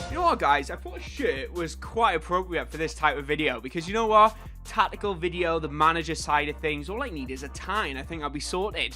You know what, guys? I thought a shirt was quite appropriate for this type of video because you know what? Tactical video, the manager side of things, all I need is a tie and I think I'll be sorted.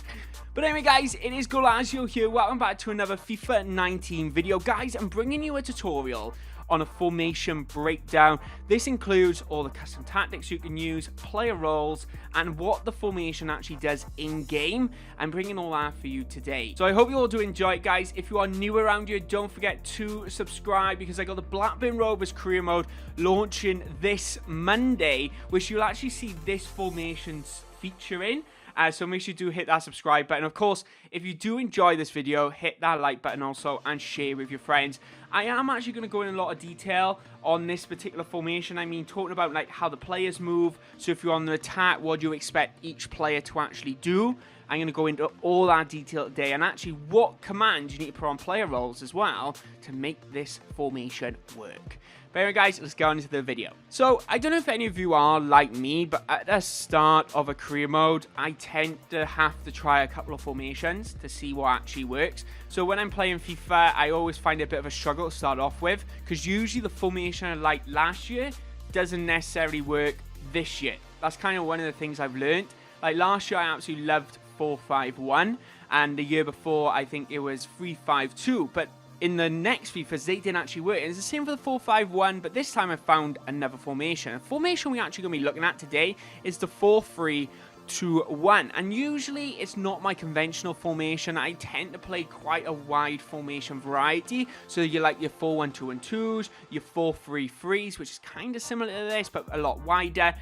But anyway, guys, it is Goalazio here. Welcome back to another FIFA 19 video. Guys, I'm bringing you a tutorial on a formation breakdown. This includes all the custom tactics you can use, player roles, and what the formation actually does in game. I'm bringing all that for you today. So I hope you all do enjoy it, guys. If you are new around here, don't forget to subscribe because I got the Blackburn Rovers career mode launching this Monday, which you'll actually see this formation's featuring. So make sure you do hit that subscribe button. Of course, if you do enjoy this video, hit that like button also and share with your friends. I am actually going to go in a lot of detail on this particular formation. I mean, talking about like how the players move. So if you're on the attack, what do you expect each player to actually do? I'm going to go into all that detail today and actually what commands you need to put on player roles as well to make this formation work. But anyway, guys, let's go into the video. So, I don't know if any of you are like me, but at the start of a career mode, I tend to have to try a couple of formations to see what actually works. So, when I'm playing FIFA, I always find it a bit of a struggle to start off with, because usually the formation I liked last year doesn't necessarily work this year. That's kind of one of the things I've learned. Like last year, I absolutely loved 4-5-1, and the year before, I think it was 3-5-2, but in the next FIFAs, they didn't actually work. And it's the same for the 4-5-1, but this time I found another formation. The formation we're actually going to be looking at today is the 4-3-2-1. And usually, it's not my conventional formation. I tend to play quite a wide formation variety. So you like your 4-1-2-1-2s, your 4-3-3s, which is kind of similar to this, but a lot wider.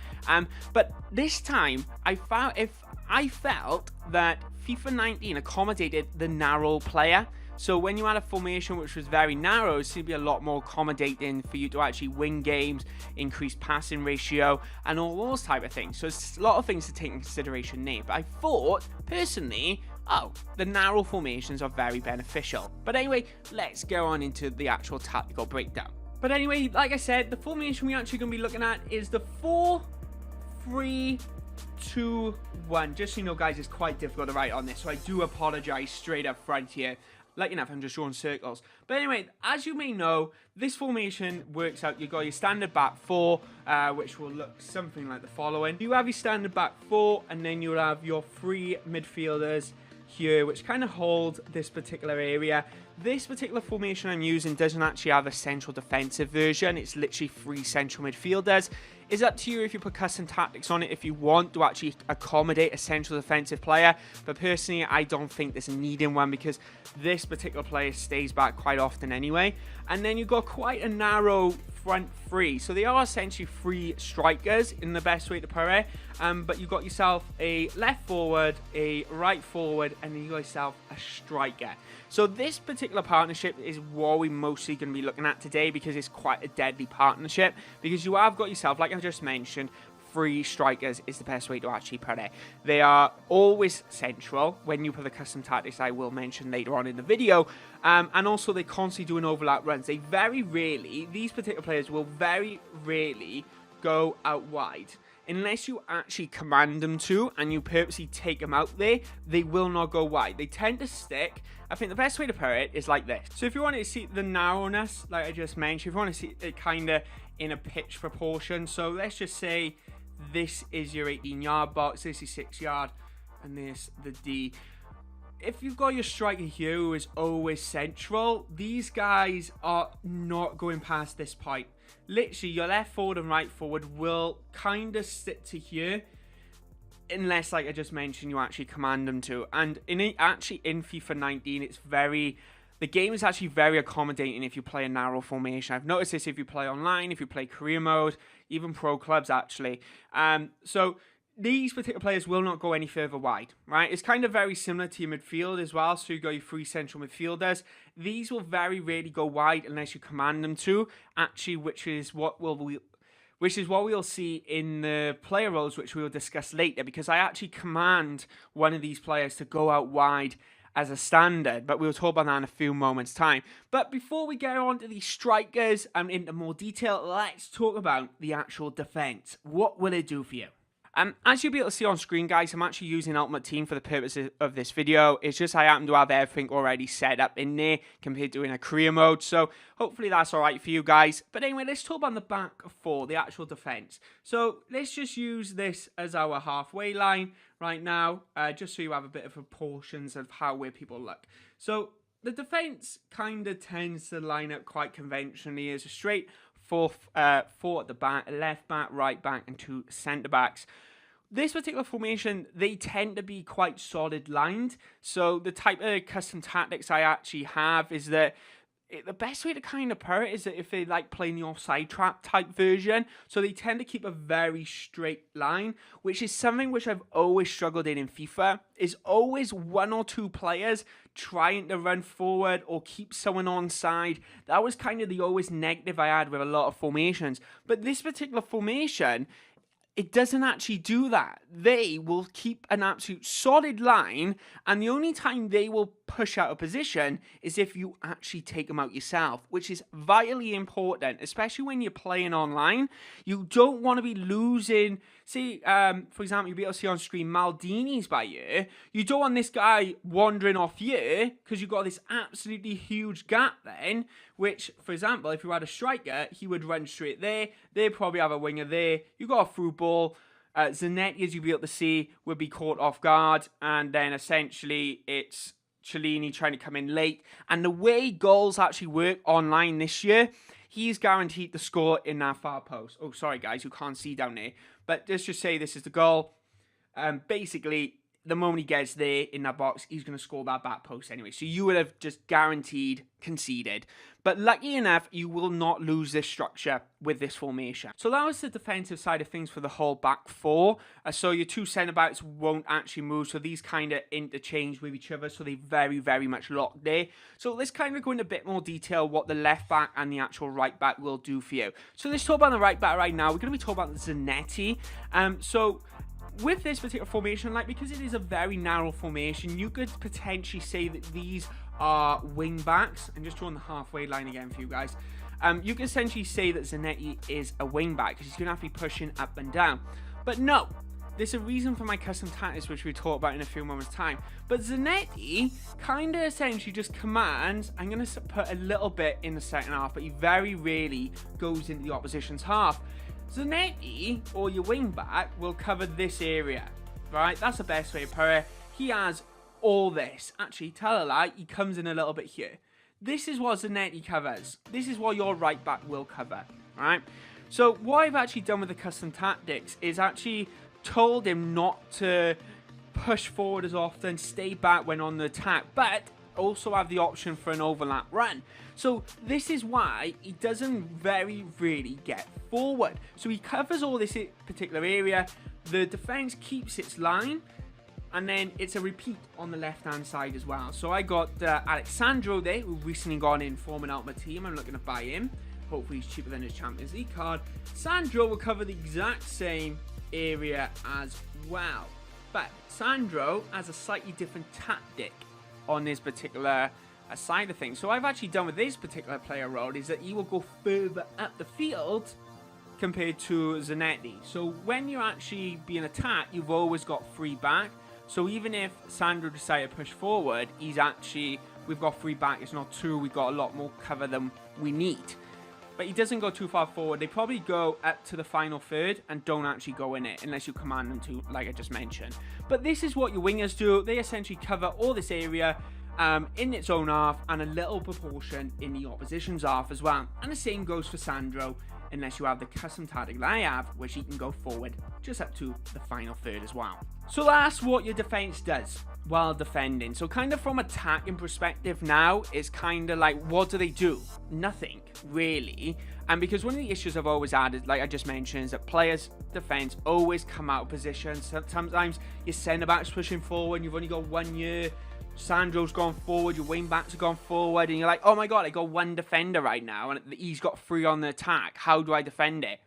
But this time, I felt that FIFA 19 accommodated the narrow player. So when you had a formation which was very narrow, it seemed to be a lot more accommodating for you to actually win games, increase passing ratio, and all those type of things. So it's a lot of things to take in consideration there. But I thought, personally, the narrow formations are very beneficial. But anyway, let's go on into the actual tactical breakdown. But anyway, like I said, the formation we're actually going to be looking at is the 4-3-2-1. Just so you know, guys, it's quite difficult to write on this, so I do apologize straight up front here. Like enough, I'm just drawing circles. But anyway, as you may know, this formation works out. You've got your standard back four, which will look something like the following. You have your standard back four, and then you'll have your three midfielders here, which kind of hold this particular area. This particular formation I'm using doesn't actually have a central defensive version. It's literally three central midfielders. It's up to you if you put custom tactics on it if you want to actually accommodate a central defensive player. But personally, I don't think there's a need in one because this particular player stays back quite often anyway. And then you've got quite a narrow front three. So they are essentially three strikers in the best way to put it. But you've got yourself a left forward, a right forward, and then you've got yourself a striker. So this particular partnership is what we're mostly going to be looking at today because it's quite a deadly partnership. Because you have got yourself, like I just mentioned, three strikers is the best way to actually put it. They are always central when you put the custom tactics I will mention later on in the video. And also they constantly doing overlap runs. They very rarely, these particular players will very rarely go out wide. Unless you actually command them to and you purposely take them out there, they will not go wide. They tend to stick. I think the best way to put it is like this. So if you want to see the narrowness, like I just mentioned, if you want to see it kind of in a pitch proportion. So let's just say this is your 18-yard box, this is 6-yard, and this the D. If you've got your striker here who is always central, these guys are not going past this point. Literally, your left forward and right forward will kind of sit to here. Unless, like I just mentioned, you actually command them to. And in FIFA 19, it's the game is actually very accommodating if you play a narrow formation. I've noticed this if you play online, if you play career mode, even pro clubs actually. So these particular players will not go any further wide, right? It's kind of very similar to your midfield as well. So you got your three central midfielders. These will very rarely go wide unless you command them to, actually, which is what we'll see in the player roles, which we will discuss later, because I actually command one of these players to go out wide as a standard, but we'll talk about that in a few moments' time. But before we get on to these strikers and into more detail, let's talk about the actual defense. What will it do for you? As you'll be able to see on screen, guys, I'm actually using Ultimate Team for the purposes of this video. It's just I happen to have everything already set up in there compared to in a career mode. So hopefully that's alright for you guys. But anyway, let's talk about the back four, the actual defense. So let's just use this as our halfway line right now, just so you have a bit of proportions of where people look. So the defense kind of tends to line up quite conventionally as a straight four at the back, left back, right back, and 2 centre backs. This particular formation, they tend to be quite solid lined. So the type of custom tactics I actually have is that the best way to kind of put it is that if they like playing the offside trap type version, so they tend to keep a very straight line, which is something which I've always struggled in FIFA, is always 1 or 2 players trying to run forward or keep someone on side. That was kind of the always negative I had with a lot of formations. But this particular formation, it doesn't actually do that. They will keep an absolute solid line, and the only time they will push out of position is if you actually take them out yourself, which is vitally important, especially when you're playing online. You don't want to be losing. See, for example, you'll be able to see on screen Maldini's by you. You don't want this guy wandering off you because you've got this absolutely huge gap then, which, for example, if you had a striker, he would run straight there. They'd probably have a winger there. You got a through ball. Zanetti, as you'll be able to see, would be caught off guard. And then essentially it's Cellini trying to come in late. And the way goals actually work online this year, he's guaranteed to score in that far post. Oh, sorry, guys, you can't see down there. But let's just say this is the goal. Basically, the moment he gets there in that box, he's going to score that back post anyway. So you would have just guaranteed conceded. But lucky enough, you will not lose this structure with this formation. So that was the defensive side of things for the whole back four. So your 2 centre-backs won't actually move. So these kind of interchange with each other. So they very, very much locked there. So let's kind of go into a bit more detail what the left back and the actual right back will do for you. So let's talk about the right back right now. We're going to be talking about Zanetti. With this particular formation, because it is a very narrow formation, you could potentially say that these are wing backs. I'm just drawing the halfway line again for you guys. You can essentially say that Zanetti is a wing back because he's going to have to be pushing up and down. But no, there's a reason for my custom tactics, which we'll talk about in a few moments' time. But Zanetti kind of essentially just commands, I'm going to put a little bit in the second half, but he very rarely goes into the opposition's half. Zanetti, or your wing back, will cover this area, right? That's the best way to put it. He has all this. Actually, tell a lie, he comes in a little bit here. This is what Zanetti covers. This is what your right back will cover, right? So what I've actually done with the custom tactics is actually told him not to push forward as often, stay back when on the attack, but also have the option for an overlap run. So this is why he doesn't very really get forward. So he covers all this particular area. The defense keeps its line, and then it's a repeat on the left hand side as well. So I got Alexandro there, who recently gone in forming out my team. I'm looking to buy him. Hopefully he's cheaper than his Champions League card. Sandro will cover the exact same area as well, but Sandro has a slightly different tactic on this particular side of things. So I've actually done with this particular player role is that he will go further up the field compared to Zanetti. So when you're actually being attacked, you've always got 3 back. So even if Sandro decided to push forward, we've got 3 back, it's not 2, we've got a lot more cover than we need. But he doesn't go too far forward. They probably go up to the final third and don't actually go in it unless you command them to, like I just mentioned. But this is what your wingers do. They essentially cover all this area in its own half and a little proportion in the opposition's half as well. And the same goes for Sandro, unless you have the custom tactic that I have, which he can go forward just up to the final third as well. So that's what your defense does while defending. So kind of from attacking perspective now, it's kind of like, what do they do? Nothing really. And because one of the issues I've always had, like I just mentioned, is that players' defense always come out of position. Sometimes your centre back's pushing forward and you've only got 1 year. Sandro's gone forward, your wing backs have gone forward, and you're like, oh my god, I got 1 defender right now and he's got 3 on the attack. How do I defend it?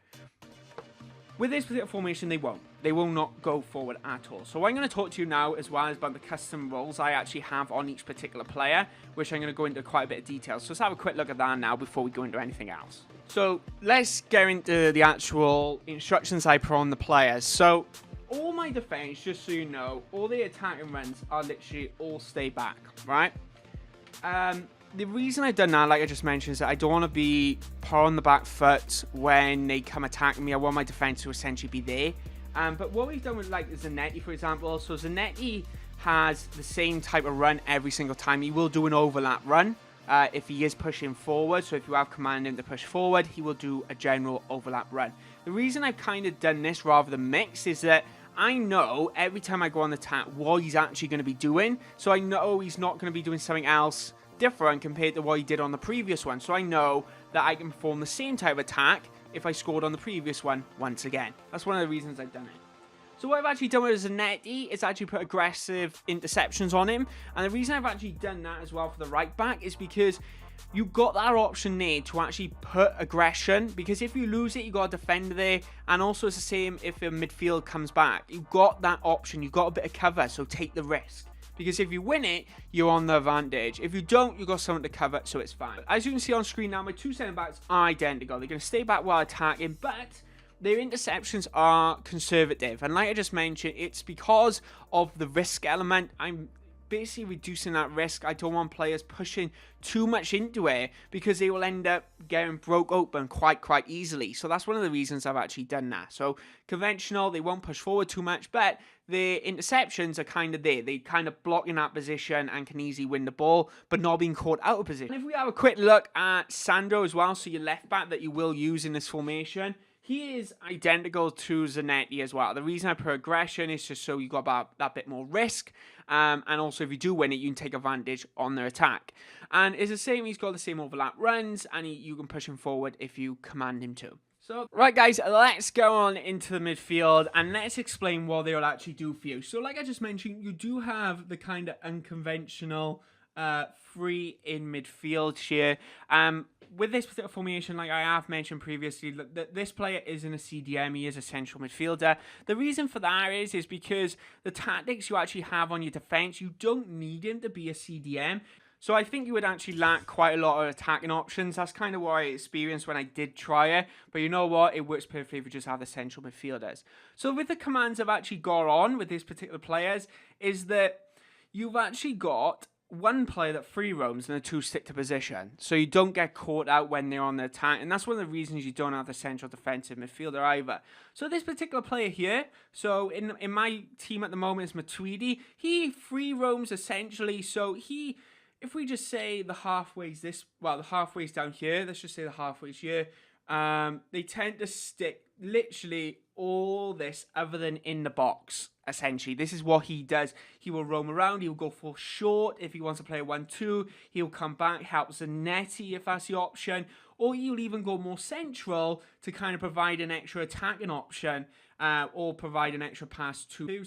With this particular formation, they won't. They will not go forward at all. So I'm going to talk to you now as well as about the custom roles I actually have on each particular player, which I'm going to go into quite a bit of detail. So let's have a quick look at that now before we go into anything else. So let's get into the actual instructions I put on the players. So all my defense, just so you know, all the attacking runs are literally all stay back, right? The reason I've done that, like I just mentioned, is that I don't want to be put on the back foot when they come attacking me. I want my defense to essentially be there. But what we've done with like Zanetti, for example, so Zanetti has the same type of run every single time. He will do an overlap run if he is pushing forward. So if you have commanded him to push forward, he will do a general overlap run. The reason I've kind of done this rather than mix is that I know every time I go on the attack what he's actually going to be doing. So I know he's not going to be doing something else different compared to what he did on the previous one. So I know that I can perform the same type of attack if I scored on the previous one once again. That's one of the reasons I've done it. So what I've actually done with Zanetti is actually put aggressive interceptions on him. And the reason I've actually done that as well for the right back is because you've got that option there to actually put aggression. Because if you lose it, you've got a defender there. And also it's the same if a midfield comes back. You've got that option. You've got a bit of cover, so take the risk. Because if you win it, you're on the advantage. If you don't, you've got someone to cover, so it's fine. As you can see on screen now, my two centre-backs are identical. They're going to stay back while attacking, but their interceptions are conservative. And like I just mentioned, it's because of the risk element. I'm basically reducing that risk. I don't want players pushing too much into it because they will end up getting broke open quite easily. So that's one of the reasons I've actually done that. So conventional, they won't push forward too much, but the interceptions are kind of there. They kind of block in that position and can easily win the ball, but not being caught out of position. And if we have a quick look at Sandro as well, so your left back that you will use in this formation, he is identical to Zanetti as well. The reason I put aggression is just so you got that bit more risk. And also if you do win it, you can take advantage on their attack. And it's the same, he's got the same overlap runs, and you can push him forward if you command him to. So, right guys, let's go on into the midfield and let's explain what they'll actually do for you. So like I just mentioned, you do have the kind of unconventional free in midfield here. With this particular formation, like I have mentioned previously, this player isn't a CDM, he is a central midfielder. The reason for that is because the tactics you actually have on your defense, you don't need him to be a CDM. So I think you would actually lack quite a lot of attacking options. That's kind of what I experienced when I did try it. But you know what? It works perfectly if you just have the central midfielders. So with the commands I've actually got on with these particular players is that you've actually got one player that free roams and the two stick to position. So you don't get caught out when they're on the attack. And that's one of the reasons you don't have the central defensive midfielder either. So this particular player here, so in my team at the moment is Matuidi. He free roams essentially. So if we just say the halfway's the halfway's down here, let's just say the halfway's here, they tend to stick literally all this other than in the box, essentially. This is what he does. He will roam around, he'll go for short if he wants to play a 1-2, he'll come back, help Zanetti if that's the option, or he'll even go more central to kind of provide an extra attacking option, or provide an extra pass to.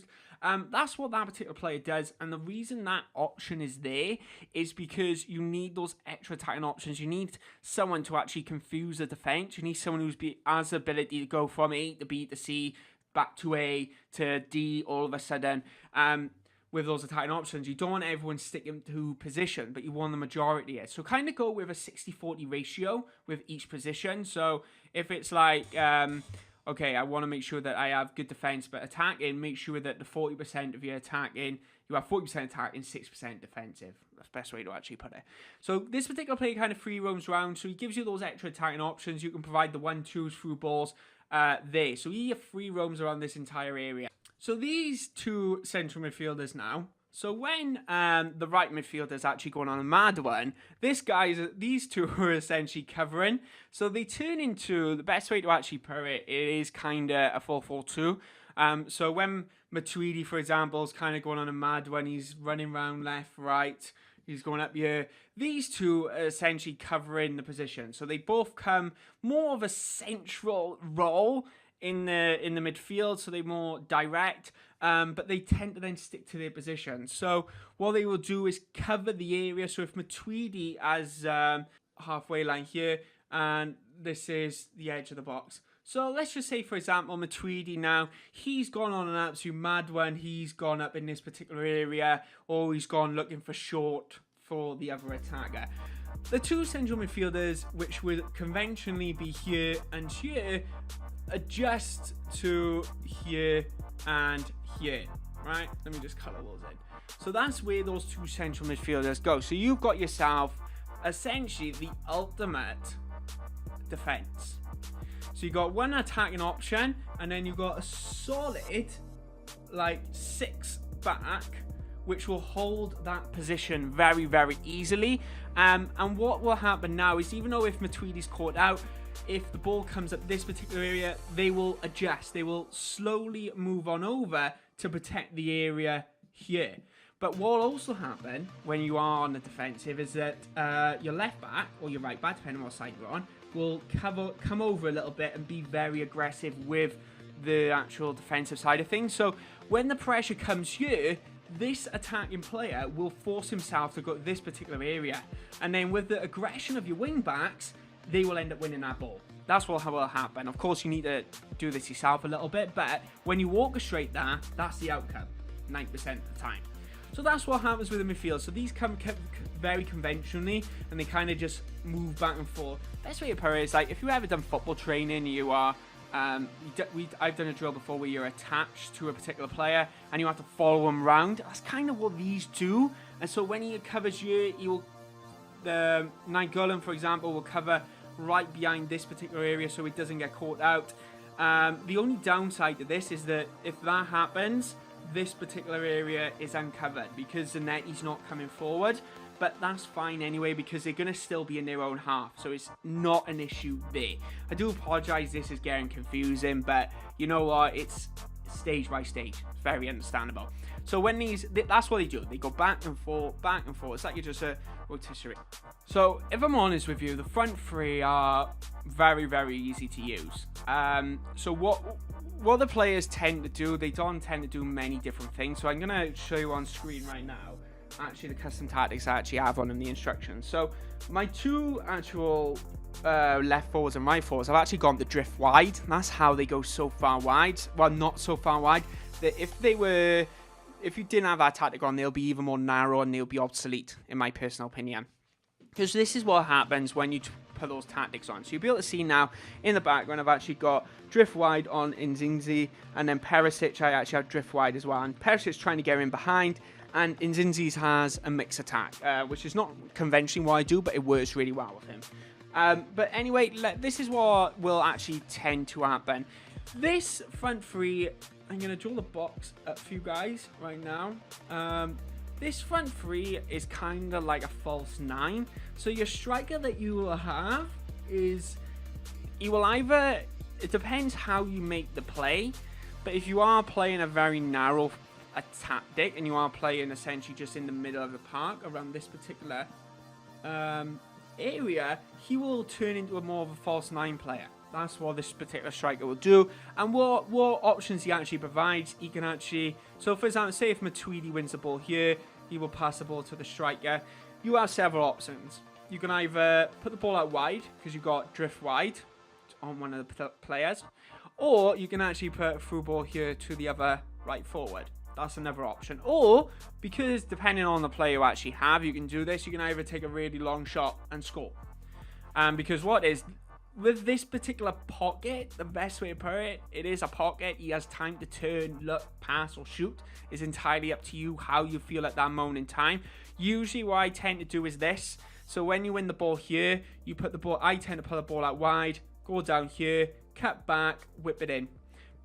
That's what that particular player does, and the reason that option is there is because you need those extra attacking options. You need someone to actually confuse the defense. You need someone has the ability to go from A to B to C, back to A to D all of a sudden. With those attacking options, you don't want everyone sticking to position, but you want the majority here. So kind of go with a 60-40 ratio with each position. So if it's like, okay, I want to make sure that I have good defense, but attacking, make sure that the 40% of your attacking, you have 40% attacking, 6% defensive. That's the best way to actually put it. So this particular player kind of free roams around, so he gives you those extra attacking options. You can provide the 1-2s through balls there. So he free roams around this entire area. So these two central midfielders now, so when the right midfielder is actually going on a mad one, these two are essentially covering. So they turn into, the best way to actually put it is kind of a 4-4-2. So when Matuidi, for example, is kind of going on a mad one, he's running around left, right, he's going up here. These two are essentially covering the position. So they both come more of a central role in the midfield, so they're more direct, but they tend to then stick to their position. So what they will do is cover the area. So if Matuidi has halfway line here, and this is the edge of the box. So let's just say, for example, Matuidi now, he's gone on an absolute mad one. He's gone up in this particular area, or he's gone looking for short for the other attacker. The two central midfielders, which would conventionally be here and here, adjust to here and here, right? Let me just colour those in. So that's where those two central midfielders go. So you've got yourself essentially the ultimate defence. So you got one attacking option, and then you've got a solid like 6 back, which will hold that position very, very easily. And what will happen now is, even though if Matuidi's caught out, if the ball comes up this particular area, they will adjust. They will slowly move on over to protect the area here. But what will also happen when you are on the defensive is that your left back or your right back, depending on what side you're on, will come over a little bit and be very aggressive with the actual defensive side of things. So when the pressure comes here, this attacking player will force himself to go to this particular area. And then with the aggression of your wing backs, they will end up winning that ball. That's what will happen. Of course, you need to do this yourself a little bit, but when you orchestrate that, that's the outcome 90% of the time. So that's what happens with the midfield. So these come very conventionally, and they kind of just move back and forth. Best way to put it is, like, if you've ever done football training, you are I've done a drill before where you're attached to a particular player and you have to follow him around. That's kind of what these do. And so when he covers you, the Nainggolan, for example, will cover right behind this particular area so it doesn't get caught out. The only downside to this is that if that happens, this particular area is uncovered because the net is not coming forward. But that's fine anyway, because they're going to still be in their own half. So it's not an issue there. I do apologise, this is getting confusing, but you know what? It's stage by stage. It's very understandable. So when that's what they do. They go back and forth, back and forth. It's like you're just a rotisserie. So if I'm honest with you, the front three are very, very easy to use. So what the players tend to do, they don't tend to do many different things. So I'm going to show you on screen right now. Actually, the custom tactics I actually have on in the instructions. So my two actual left forwards and right forwards, I've actually gone to drift wide. That's how they go so far wide. Well, not so far wide. That if you didn't have that tactic on, they'll be even more narrow and they'll be obsolete, in my personal opinion. Because this is what happens when you put those tactics on. So you'll be able to see now in the background, I've actually got drift wide on Nzinzi, and then Perisic, I actually have drift wide as well. And Perisic trying to get in behind. And Nzinzi's has a mix attack, which is not conventionally what I do, but it works really well with him. But anyway, this is what will actually tend to happen. This front three, I'm going to draw the box up for you guys right now. This front three is kind of like a false 9. So your striker that you will have is, he will either, it depends how you make the play, but if you are playing a very narrow tactic and you are playing essentially just in the middle of the park around this particular area, he will turn into a more of a false 9 player. That's what this particular striker will do. And what options he actually provides, he can actually, so for example, say if Matuidi wins the ball here, he will pass the ball to the striker. You have several options. You can either put the ball out wide because you've got drift wide on one of the players, or you can actually put a through ball here to the other right forward. That's another option. Or, because depending on the player you actually have, you can do this. You can either take a really long shot and score. Because what is, with this particular pocket, the best way to put it, it is a pocket. He has time to turn, look, pass, or shoot. It's entirely up to you how you feel at that moment in time. Usually what I tend to do is this. So when you win the ball here, you put the ball, I tend to put the ball out wide, go down here, cut back, whip it in.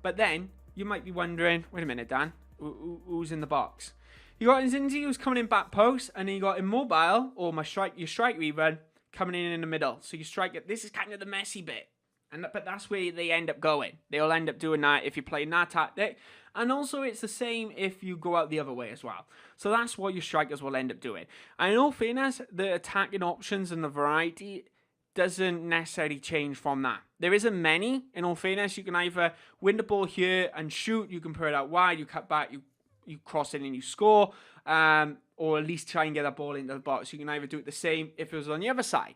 But then, you might be wondering, wait a minute, Dan, who's in the box? You got Nzinzi who's coming in back post, and then you got Immobile, or your striker even, coming in the middle. So you strike it. This is kind of the messy bit. But that's where they end up going. They'll end up doing that if you're playing that tactic. And also it's the same if you go out the other way as well. So that's what your strikers will end up doing. And in all fairness, the attacking options and the variety doesn't necessarily change from that. There isn't many. In all fairness, you can either win the ball here and shoot. You can put it out wide. You cut back. You cross it and you score. Or at least try and get that ball into the box. You can either do it the same if it was on the other side.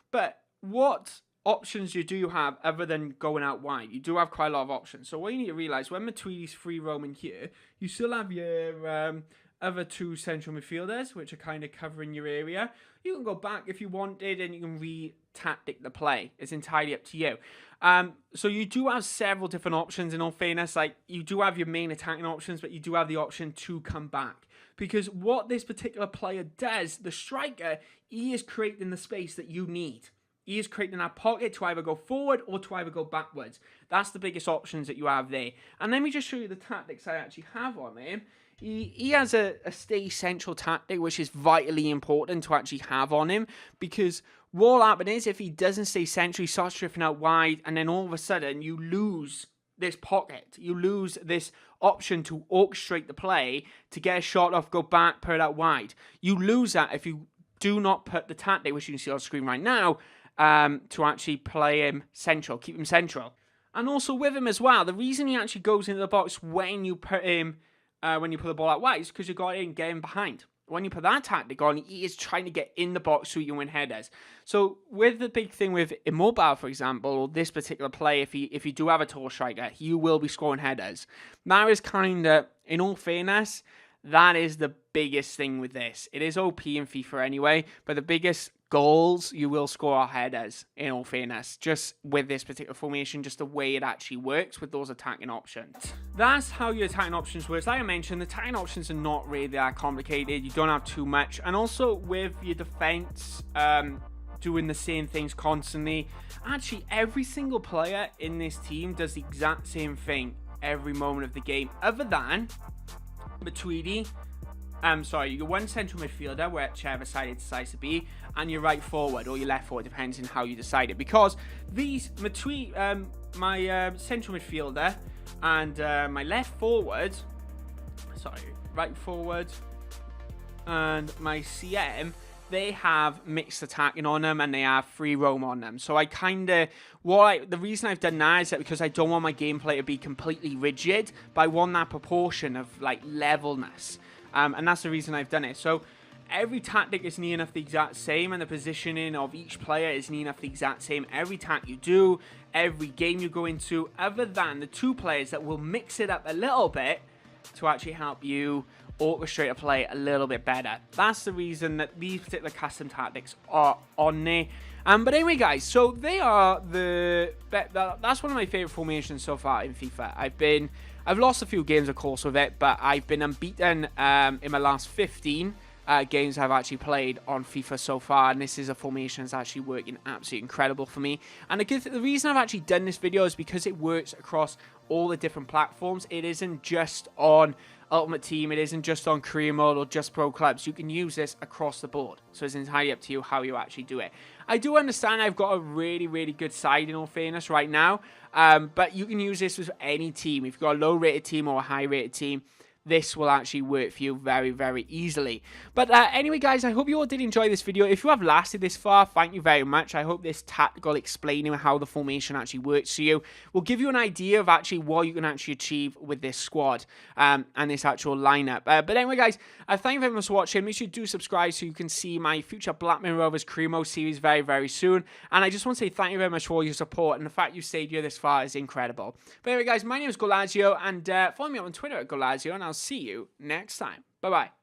But what options you do have other than going out wide? You do have quite a lot of options. So what you need to realise, when Matuidi's free roaming here, you still have your other two central midfielders, which are kind of covering your area. You can go back if you wanted, and you can re-tactic the play. It's entirely up to you. So you do have several different options, in all fairness. Like, you do have your main attacking options, but you do have the option to come back. Because what this particular player does, the striker, he is creating the space that you need. He is creating that pocket to either go forward or to either go backwards. That's the biggest options that you have there. And let me just show you the tactics I actually have on him. He has a stay central tactic, which is vitally important to actually have on him, because what will happen is if he doesn't stay central, he starts drifting out wide, and then all of a sudden you lose this pocket. You lose this option to orchestrate the play, to get a shot off, go back, put it out wide. You lose that if you do not put the tactic, which you can see on screen right now, to actually play him central, keep him central. And also with him as well, the reason he actually goes into the box when you put him, when you put the ball out wide, is because you got in, get him behind. When you put that tactic on, he is trying to get in the box so you can win headers. So with the big thing with Immobile, for example, or this particular play, if you do have a tall striker, you will be scoring headers. That is kind of, in all fairness, that is the biggest thing with this. It is OP in FIFA anyway, but the biggest goals you will score are headers, in all fairness, just with this particular formation, just the way it actually works with those attacking options. That's how your attacking options works. Like I mentioned, the attacking options are not really that complicated. You don't have too much. And also with your defense, doing the same things constantly, actually every single player in this team does the exact same thing every moment of the game, other than Matuidi. Your one central midfielder, whichever side it decides to be, and your right forward or your left forward, depends on how you decide it. Because these Matuidi, my central midfielder and my left forward, right forward, and my CM, they have mixed attacking on them and they have free roam on them. So I kind of, the reason I've done that is that because I don't want my gameplay to be completely rigid, but I want that proportion of like levelness. And that's the reason I've done it. So every tactic is near enough the exact same, and the positioning of each player is near enough the exact same. Every tack you do, every game you go into, other than the two players that will mix it up a little bit to actually help you orchestrate a play a little bit better. That's the reason that these particular custom tactics are on there. But anyway, guys, so they are that's one of my favorite formations so far in FIFA. I've lost a few games, of course, with it, but I've been unbeaten in my last 15 games I've actually played on FIFA so far, and this is a formation that's actually working absolutely incredible for me. And the reason I've actually done this video is because it works across all the different platforms. It isn't just on Ultimate Team, it isn't just on Career Mode or just Pro Clubs. You can use this across the board, so it's entirely up to you how you actually do it. I do understand I've got a really, really good side, in all fairness, right now, but you can use this with any team. If you've got a low-rated team or a high-rated team, this will actually work for you very, very easily. But anyway, guys, I hope you all did enjoy this video. If you have lasted this far, thank you very much. I hope this tactical explaining how the formation actually works for you will give you an idea of actually what you can actually achieve with this squad and this actual lineup. But anyway, guys, thank you very much for watching. Make sure you do subscribe so you can see my future Blackburn Rovers Career Mode series very, very soon. And I just want to say thank you very much for all your support, and the fact you stayed here this far is incredible. But anyway, guys, my name is Goalazio, and follow me on Twitter at Goalazio, and I'll see you next time. Bye-bye.